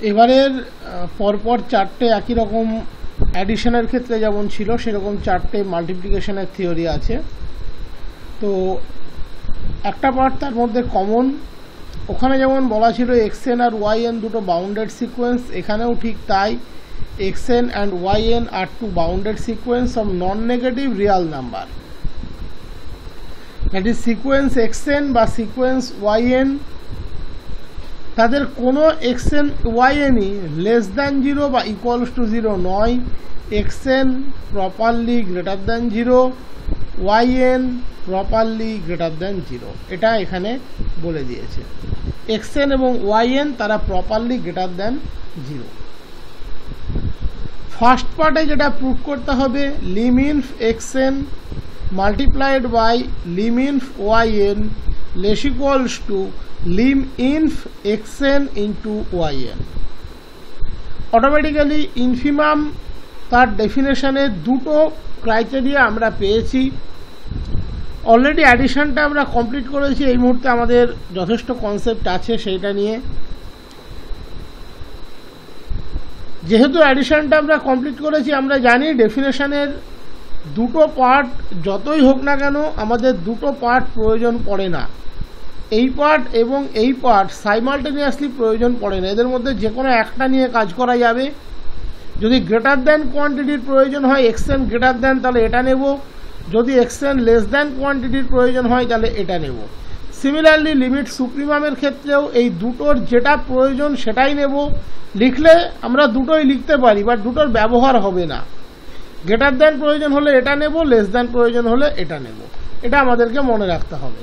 এবারের পরপর চারটে একই রকম অ্যাডিশনের ক্ষেত্রে যেমন ছিল সেরকম চারটে মাল্টিপ্লিকেশনের থিওরি আছে। তো একটা পার্ট তার মধ্যে কমন, ওখানে যেমন বলা ছিল এক্সএন আর ওয়াইএন দুটো বাউন্ডেড সিকোয়েন্স, এখানেও ঠিক তাই। xn and yn are two bounded sequence of non-negative real number. That is sequence xn বা sequence yn তাদের কোনো xn yn less than 0 বা equals to 0 নয়, xn properly greater than 0, yn properly greater than 0, এটা এখানে বলে দিয়েছে। xn এবং yn তারা properly greater than 0। ফার্স্ট পার্টে যেটা প্রুভ করতে হবে liminf xn multiplied by liminf yn less equals to liminf xn into yn। Automatically infimum তার ডেফিনেশনে দুটো ক্রাইটেরিয়া আমরা পেয়েছি। অলরেডি অ্যাডিশনটা আমরা কমপ্লিট করেছি, এই মুহূর্তে আমাদের যথেষ্ট কনসেপ্ট আছে সেইটা নিয়ে। যেহেতু অ্যাডিশনটা আমরা কমপ্লিট করেছি, আমরা জানি ডেফিনেশনের দুটো পার্ট যতই হোক না কেন আমাদের দুটো পার্ট প্রয়োজন পড়ে না। এই পার্ট এবং এই পার্ট সাইমালটেনিয়াসলি প্রয়োজন পড়ে না, এদের মধ্যে যে কোনো একটা নিয়ে কাজ করা যাবে। যদি গ্রেটার দ্যান কোয়ান্টিটির প্রয়োজন হয় xn গ্রেটার দ্যান তাহলে এটা নেব, যদি xn লেস দ্যান কোয়ান্টিটির প্রয়োজন হয় তাহলে এটা নেব। সিমিলারলি লিমিট সুপ্রিমামের ক্ষেত্রেও এই দুটোর যেটা প্রয়োজন সেটাই নেব। লিখলে আমরা দুটোই লিখতে পারি, বাট দুটোর ব্যবহার হবে না। গ্রেটার দ্যান প্রয়োজন হলে এটা নেব, লেস দ্যান প্রয়োজন হলে এটা নেব, এটা আমাদেরকে মনে রাখতে হবে।